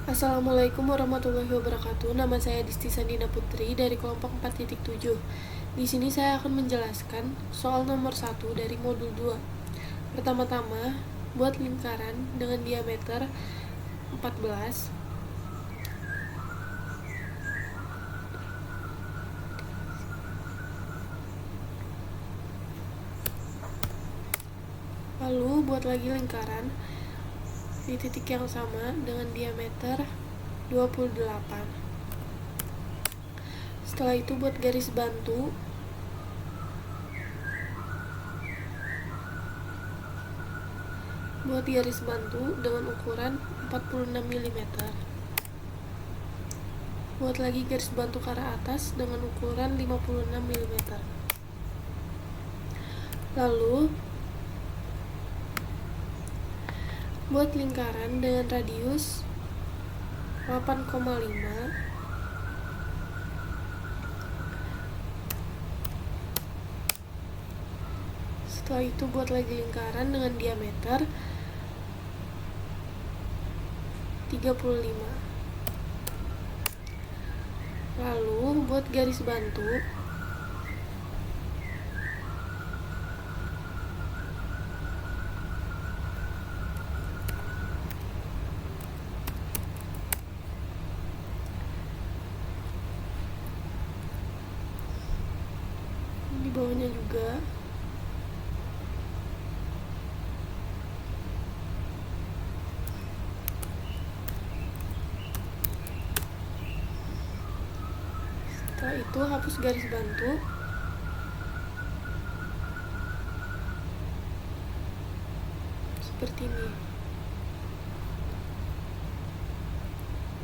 Assalamualaikum warahmatullahi wabarakatuh. Nama saya Disti Sandina Putri dari kelompok 4.7. Di sini saya akan menjelaskan soal nomor 1 dari modul 2. Pertama-tama, buat lingkaran dengan diameter 14. Lalu buat lagi lingkaran di titik yang sama dengan diameter 28. Setelah itu buat garis bantu. Buat garis bantu dengan ukuran 46 mm. Buat lagi garis bantu ke arah atas dengan ukuran 56 mm. Lalu buat lingkaran dengan radius 8,5. Setelah itu buat lagi lingkaran dengan diameter 35. Lalu buat garis bantu di bawahnya juga. Setelah itu hapus garis bantu. Seperti ini.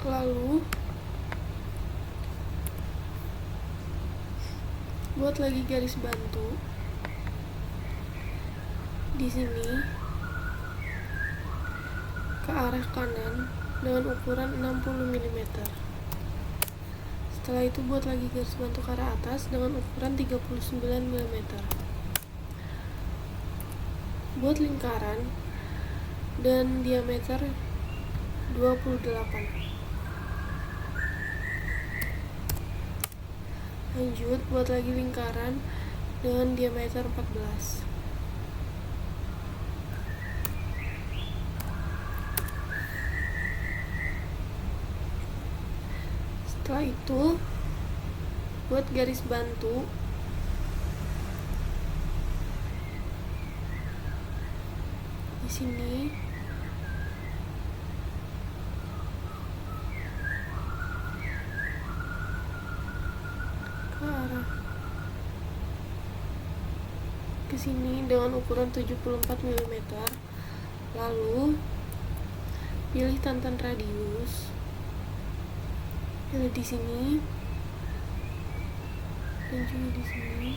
Lalu buat lagi garis bantu di sini ke arah kanan dengan ukuran 60 mm. Setelah itu buat lagi garis bantu ke arah atas dengan ukuran 39 mm. Buat lingkaran dan diameter 28. Lanjut buat lagi lingkaran dengan diameter 14. Setelah itu buat garis bantu di sini ke arah ke sini dengan ukuran 74 mm. Lalu pilih tantan radius, pilih di sini dan juga di sini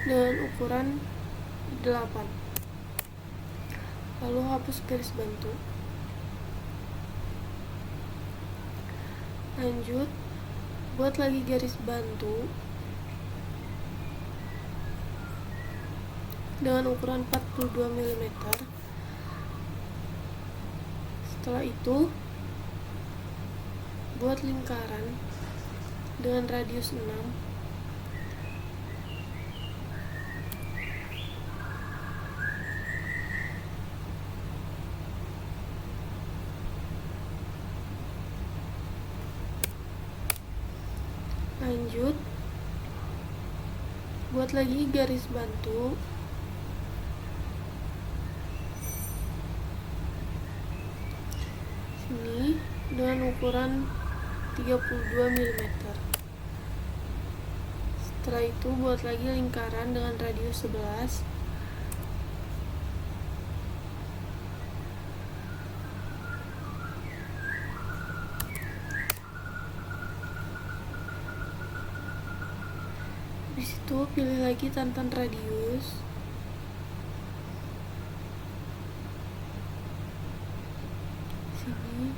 dengan ukuran 8. Lalu hapus garis bantu. Lanjut buat lagi garis bantu dengan ukuran 42 mm. Setelah itu buat lingkaran dengan radius 6. Lanjut buat lagi garis bantu sini dengan ukuran 32 mm. Setelah itu buat lagi lingkaran dengan radius 11. Habis itu pilih lagi tantan radius. Sini,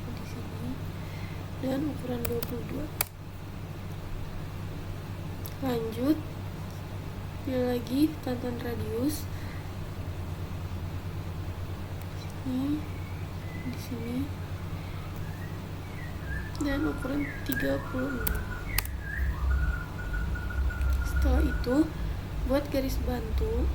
di sini dengan ukuran 22. Lanjut pilih lagi tantan radius sini di sini dan ukuran 36. Setelah itu, buat garis bantu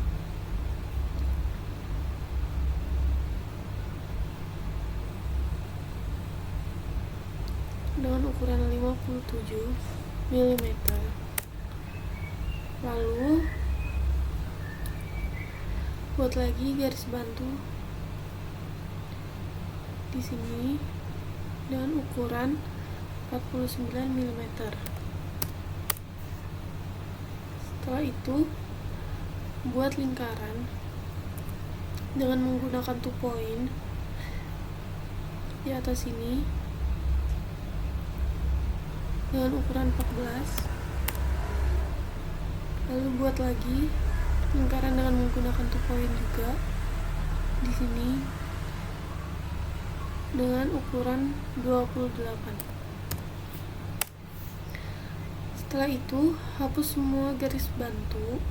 dengan ukuran 57 mm. Lalu, buat lagi garis bantu di sini dengan ukuran 49 mm. Setelah itu, buat lingkaran dengan menggunakan 2 point di atas sini dengan ukuran 14. Lalu buat lagi lingkaran dengan menggunakan 2 point juga di sini dengan ukuran 28. Setelah itu, hapus semua garis bantu.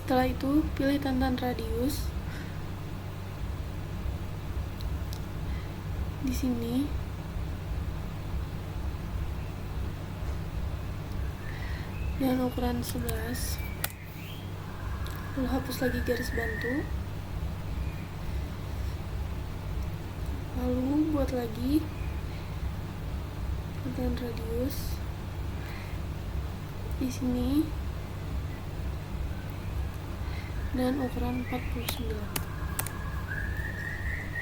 Setelah itu, pilih tantan radius di sini dengan ukuran 11. Lalu hapus lagi garis bantu. Lalu buat lagi tantan radius di sini dengan ukuran 49.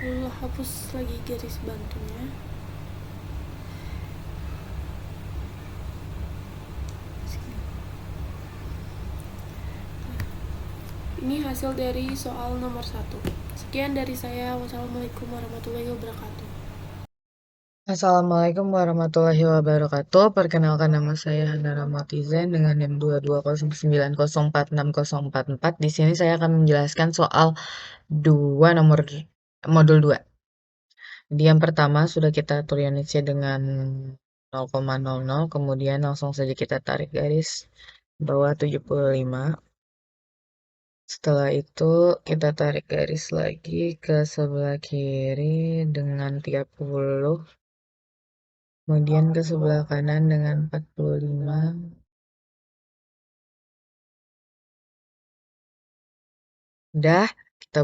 Lalu hapus lagi garis bantunya. Ini hasil dari soal nomor 1. Sekian dari saya. Wassalamualaikum warahmatullahi wabarakatuh. Assalamualaikum warahmatullahi wabarakatuh. Perkenalkan, nama saya Hana Ramatizen dengan NIM 2209046044. Di sini saya akan menjelaskan soal 2 nomor modul 2. Jadi yang pertama sudah kita atur unitnya dengan 0,00, kemudian langsung saja kita tarik garis bawah 75. Setelah itu kita tarik garis lagi ke sebelah kiri dengan 30. Kemudian ke sebelah kanan dengan 45. Udah, kita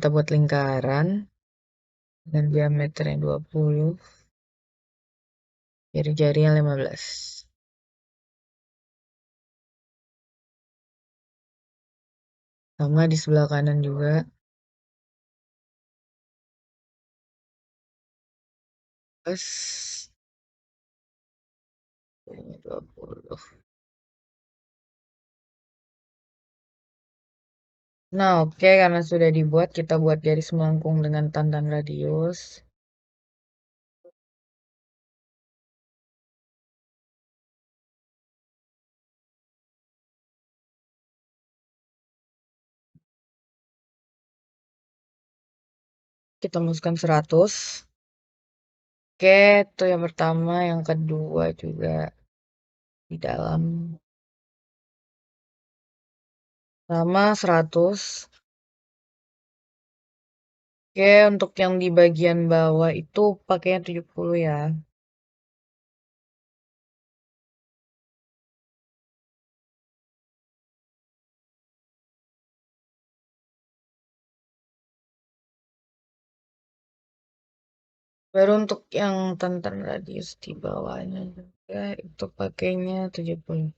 buat lingkaran dengan diameternya 20, jari-jarinya 15. Sama di sebelah kanan juga. Plus 20. Nah, oke, karena sudah dibuat, kita buat garis melengkung dengan tantan radius. Kita masukkan 100. Oke, itu yang pertama, yang kedua juga di dalam sama 100. Oke, untuk yang di bagian bawah itu pakainya 70 ya. Baru untuk yang tantan radius di bawahnya juga itu pakainya 70.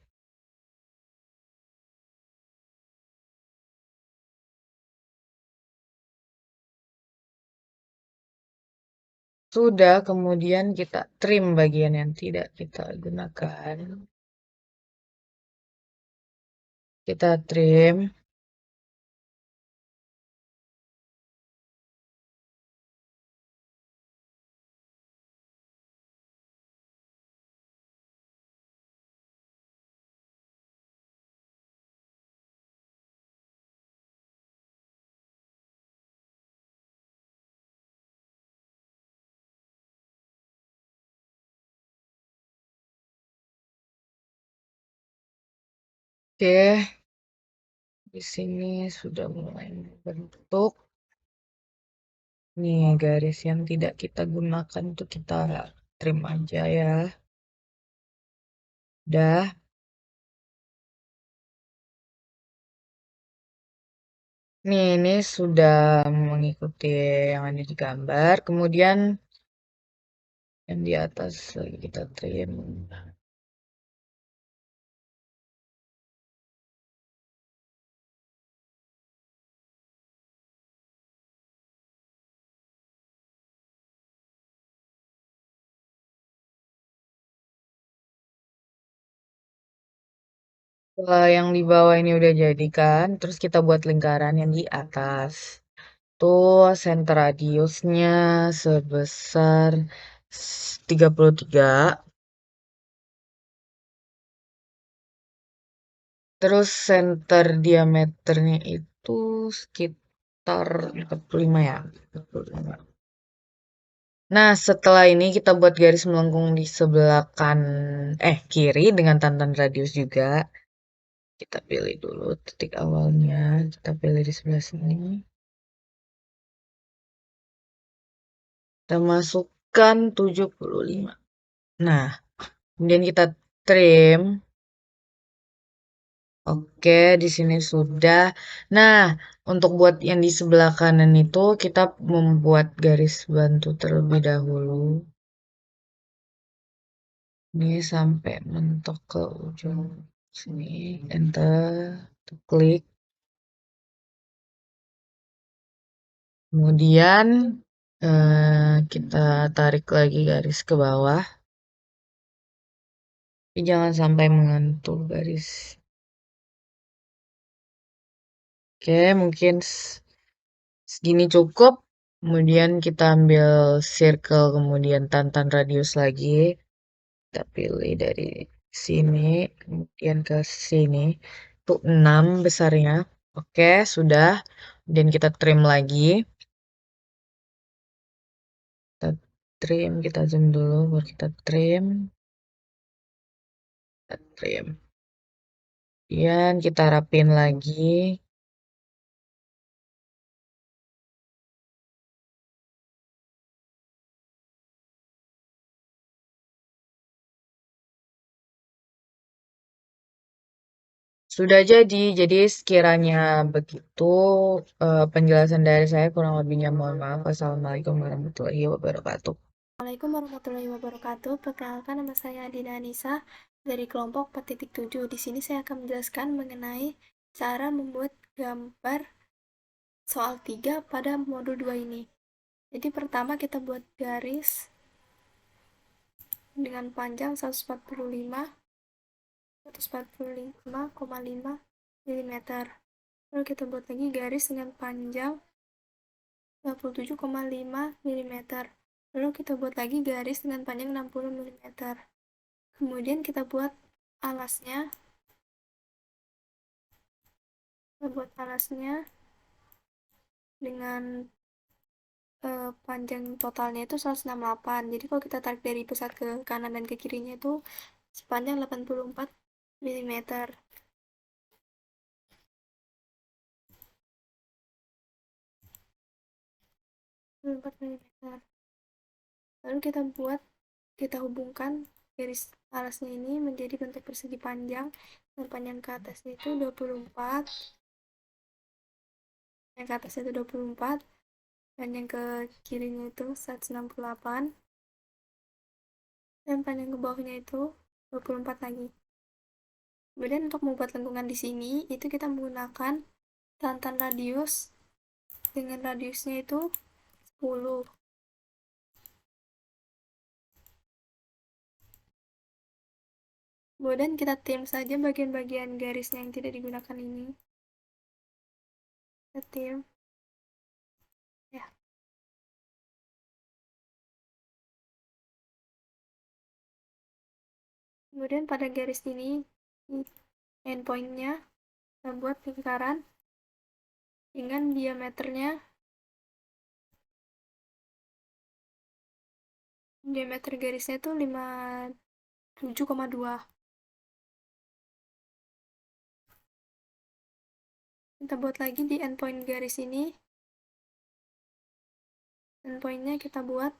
Sudah, kemudian kita trim bagian yang tidak kita gunakan. Kita trim. Oke, di sini sudah mulai membentuk. Nih, garis yang tidak kita gunakan tuh kita trim aja ya. Udah. Nih, ini sudah mengikuti yang ada di gambar. Kemudian yang di atas lagi kita trim. Setelah yang di bawah ini udah jadi kan, terus kita buat lingkaran yang di atas. Tuh, center radiusnya sebesar 33. Terus center diameternya itu sekitar 45 ya. 45. Nah, setelah ini kita buat garis melengkung di sebelah kiri dengan tantan radius juga. Kita pilih dulu titik awalnya. Kita pilih di sebelah sini. Kita masukkan 75. Nah, kemudian kita trim. Oke, di sini sudah. Nah, untuk buat yang di sebelah kanan itu kita membuat garis bantu terlebih dahulu. Ini sampai mentok ke ujung sini. Enter, klik. Kemudian kita tarik lagi garis ke bawah. Tapi jangan sampai mengentul garis. Oke, mungkin segini cukup. Kemudian kita ambil circle, kemudian tantan radius lagi. Kita pilih dari sini, kemudian ke sini. Itu 6 besarnya. Oke, sudah. Kemudian kita trim lagi. Kita trim, kita zoom dulu, baru kita trim. Kita trim. Kemudian kita rapin lagi. Sudah jadi sekiranya begitu penjelasan dari saya, kurang lebihnya mohon maaf. Wassalamualaikum warahmatullahi wabarakatuh. Assalamualaikum warahmatullahi wabarakatuh. Perkenalkan, nama saya Dina Anissa dari kelompok 4.7. Di sini saya akan menjelaskan mengenai cara membuat gambar soal 3 pada modul 2 ini. Jadi pertama kita buat garis dengan panjang 145,5 mm. Lalu kita buat lagi garis dengan panjang 57,5 mm. Lalu kita buat lagi garis dengan panjang 60 mm. Kemudian kita buat alasnya. Kita buat alasnya dengan panjang totalnya itu 168. Jadi kalau kita tarik dari pusat ke kanan dan ke kirinya itu sepanjang 84 mm. 84 mm. Lalu kita hubungkan garis alasnya ini menjadi bentuk persegi panjang, dan panjang ke atasnya itu 24, yang ke atasnya itu 24, dan yang ke kirinya itu 168, dan panjang ke bawahnya itu 24 lagi. Kemudian untuk membuat lengkungan di sini, itu kita menggunakan tantan radius dengan radiusnya itu 10. Kemudian kita tim saja bagian-bagian garisnya yang tidak digunakan ini. Kita tim. Ya. Kemudian pada garis ini, endpointnya kita buat lingkaran dengan diameter garisnya itu 57,2. Kita buat lagi di endpoint garis ini, endpointnya kita buat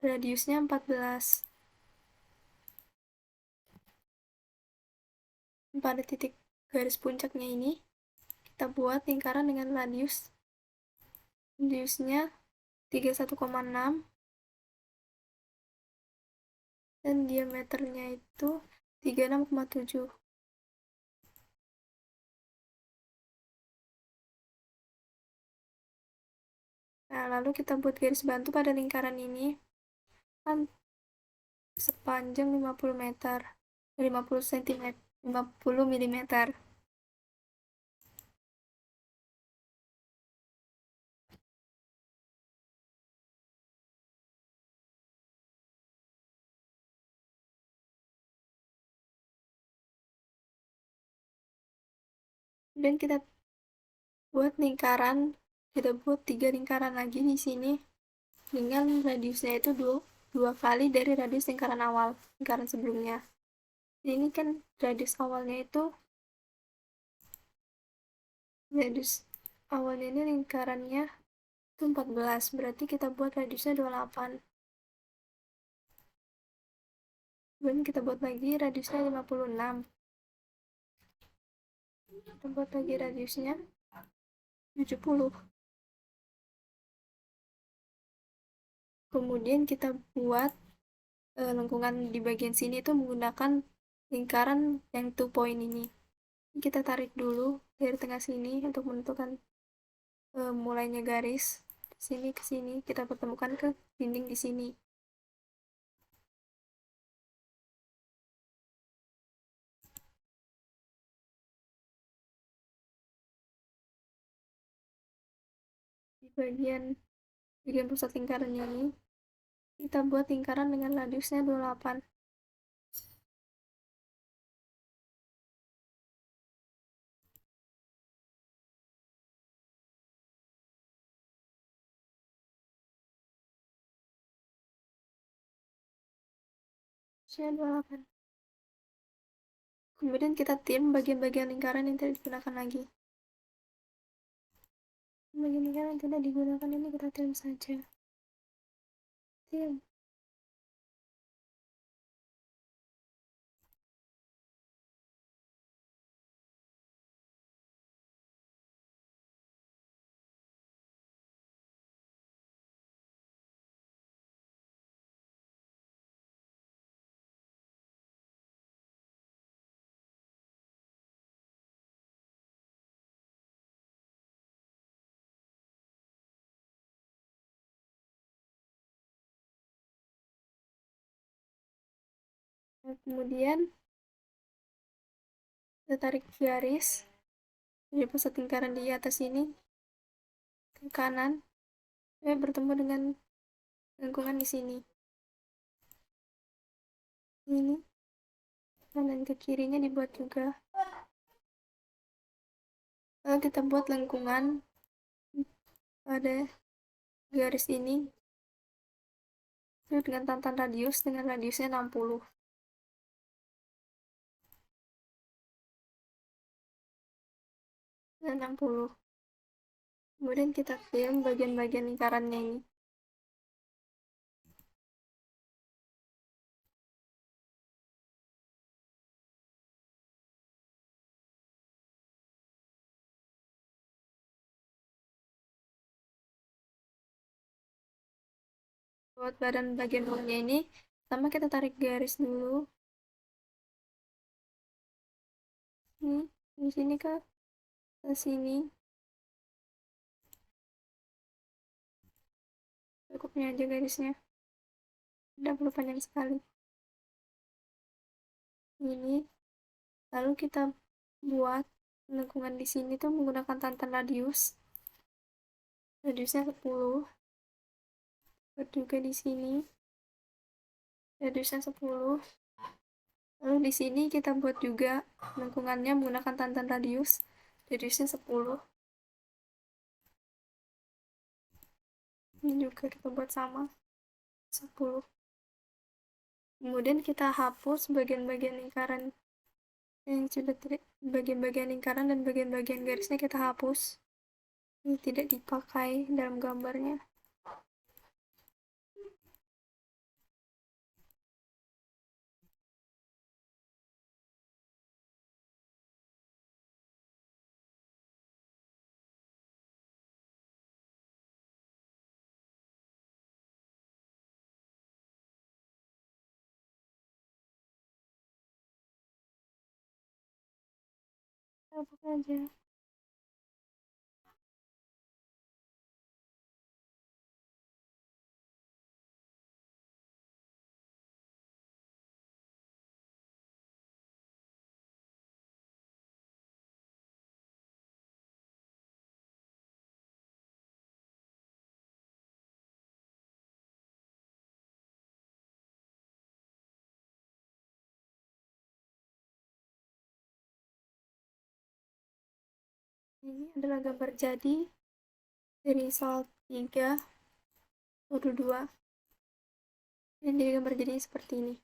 radiusnya 14. Pada titik garis puncaknya ini, kita buat lingkaran dengan radiusnya 31,6, dan diameternya itu 36,7. Nah, lalu kita buat garis bantu pada lingkaran ini kan sepanjang 50 meter, 50 cm, 50 mm. Dan kita buat 3 lingkaran lagi di sini dengan radiusnya itu dua kali dari radius lingkaran awal, lingkaran sebelumnya. Ini kan radius awalnya ini lingkarannya itu 14, berarti kita buat radiusnya 28. Dan kita buat lagi radiusnya 56. Kita buat lagi radiusnya 70. Kemudian kita buat lengkungan di bagian sini itu menggunakan lingkaran yang 2 point ini. Kita tarik dulu dari tengah sini untuk menentukan mulainya garis. Sini ke sini kita pertemukan ke dinding di sini. Di bagian pusat lingkarannya ini kita buat lingkaran dengan radiusnya 28. Kemudian kita tim bagian-bagian lingkaran yang tidak digunakan lagi. Bagian lingkaran yang tidak digunakan ini kita tim saja. Tim. Nah, kemudian kita tarik garis dari pusat lingkaran di atas ini ke kanan, bertemu dengan lengkungan di sini. Ini kanan ke kirinya dibuat juga. Lalu kita buat lengkungan pada garis ini dengan tantan radius dengan radiusnya 60. Dan 60. Kemudian kita film bagian-bagian lingkarannya ini. Buat badan bagian bawahnya ini, pertama kita tarik garis dulu. Ini, di sini ke sini. Cukupnya aja garisnya. Tidak perlu panjang sekali. Ini, lalu kita buat lengkungan di sini tuh menggunakan tantan radius. Radiusnya 10. Buat juga di sini. Radiusnya 10. Lalu di sini kita buat juga lengkungannya menggunakan tantan radius. Radiusnya 10. Ini juga kita buat sama. 10. Kemudian kita hapus bagian-bagian lingkaran yang sudah bagian-bagian lingkaran dan bagian-bagian garisnya kita hapus. Ini tidak dipakai dalam gambarnya. Apa aja. Ini adalah gambar jadi dari soal 3 modul 2. Dan jadi gambar jadinya seperti ini.